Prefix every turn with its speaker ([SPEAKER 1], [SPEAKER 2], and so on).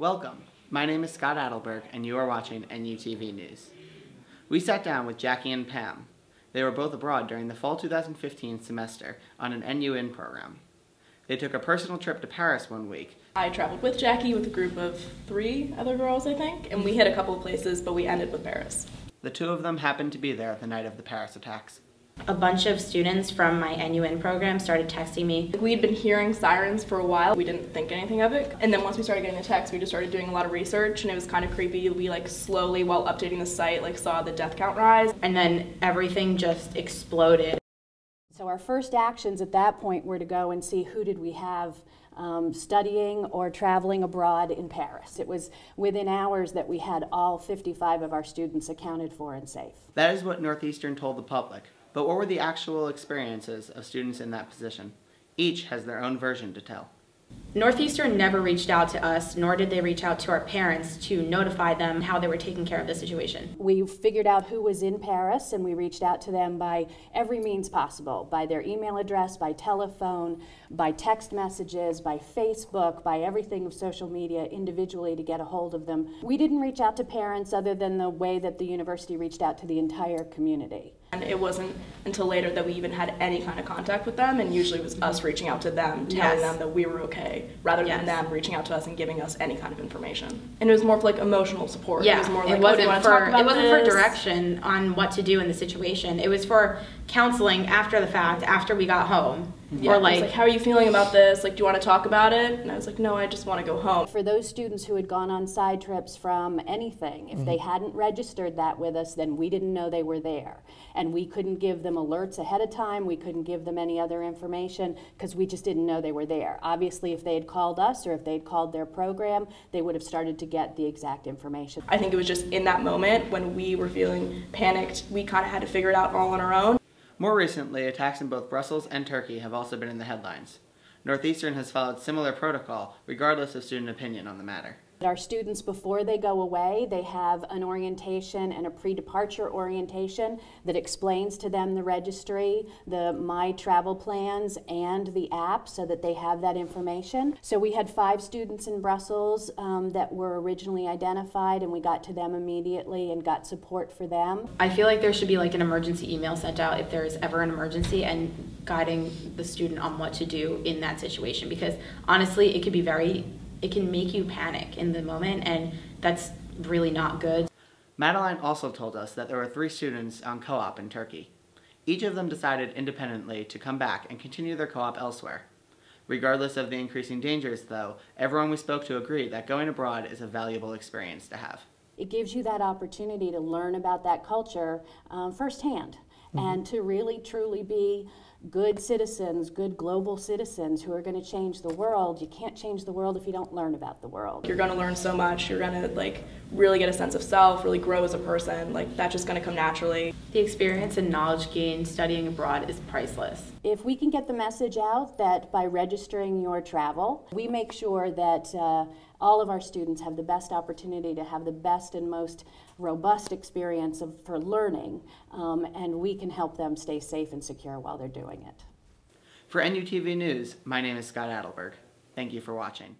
[SPEAKER 1] Welcome. My name is Scott Adelberg, and you are watching NUTV News. We sat down with Jackie and Pam. They were both abroad during the fall 2015 semester on an NEU program. They took a personal trip to Paris one week.
[SPEAKER 2] I traveled with Jackie with a group of 3 other girls, I think, and we hit a couple of places, but we ended with Paris.
[SPEAKER 1] The 2 of them happened to be there the night of the Paris attacks.
[SPEAKER 3] A bunch of students from my NUN program started texting me.
[SPEAKER 2] We'd been hearing sirens for a while. We didn't think anything of it. And then once we started getting the text, we just started doing a lot of research, and it was kind of creepy. We slowly, while updating the site, saw the death count rise.
[SPEAKER 3] And then everything just exploded.
[SPEAKER 4] So our first actions at that point were to go and see who did we have studying or traveling abroad in Paris. It was within hours that we had all 55 of our students accounted for and safe.
[SPEAKER 1] That is what Northeastern told the public. But what were the actual experiences of students in that position? Each has their own version to tell.
[SPEAKER 3] Northeastern never reached out to us, nor did they reach out to our parents to notify them how they were taking care of the situation.
[SPEAKER 4] We figured out who was in Paris, and we reached out to them by every means possible, by their email address, by telephone, by text messages, by Facebook, by everything of social media individually to get a hold of them. We didn't reach out to parents other than the way that the university reached out to the entire community.
[SPEAKER 2] And it wasn't until later that we even had any kind of contact with them, and usually it was us reaching out to them, telling them that we were okay, rather than them reaching out to us and giving us any kind of information. And it was more for emotional support.
[SPEAKER 3] Yeah,
[SPEAKER 2] it was more
[SPEAKER 3] it wasn't for
[SPEAKER 2] this?
[SPEAKER 3] direction on what to do in the situation. It was for counseling after the fact, after we got home.
[SPEAKER 2] Yeah, or it was how are you feeling about this? Do you want to talk about it? And I was like, no, I just want to go home.
[SPEAKER 4] For those students who had gone on side trips from anything, if they hadn't registered that with us, then we didn't know they were there. And we couldn't give them alerts ahead of time. We couldn't give them any other information because we just didn't know they were there. Obviously, if they had called us or if they had called their program, they would have started to get the exact information.
[SPEAKER 2] I think it was just in that moment when we were feeling panicked, we kind of had to figure it out all on our own.
[SPEAKER 1] More recently, attacks in both Brussels and Turkey have also been in the headlines. Northeastern has followed similar protocol, regardless of student opinion on the matter.
[SPEAKER 4] Our students, before they go away, they have an orientation and a pre-departure orientation that explains to them the registry, the My Travel Plans, and the app so that they have that information. So we had 5 students in Brussels that were originally identified, and we got to them immediately and got support for them.
[SPEAKER 3] I feel like there should be an emergency email sent out if there is ever an emergency, and guiding the student on what to do in that situation, because honestly it can make you panic in the moment, and that's really not good.
[SPEAKER 1] Madeline also told us that there were 3 students on co-op in Turkey. Each of them decided independently to come back and continue their co-op elsewhere. Regardless of the increasing dangers, though, everyone we spoke to agreed that going abroad is a valuable experience to have.
[SPEAKER 4] It gives you that opportunity to learn about that culture firsthand, and to really truly be good citizens, good global citizens who are going to change the world. You can't change the world if you don't learn about the world.
[SPEAKER 2] You're going to learn so much. You're going to really get a sense of self, really grow as a person. That's just going to come naturally.
[SPEAKER 3] The experience and knowledge gained studying abroad is priceless.
[SPEAKER 4] If we can get the message out that by registering your travel, we make sure that all of our students have the best opportunity to have the best and most robust experience for learning, and we can help them stay safe and secure while they're doing it.
[SPEAKER 1] For NUTV News, my name is Scott Adelberg. Thank you for watching.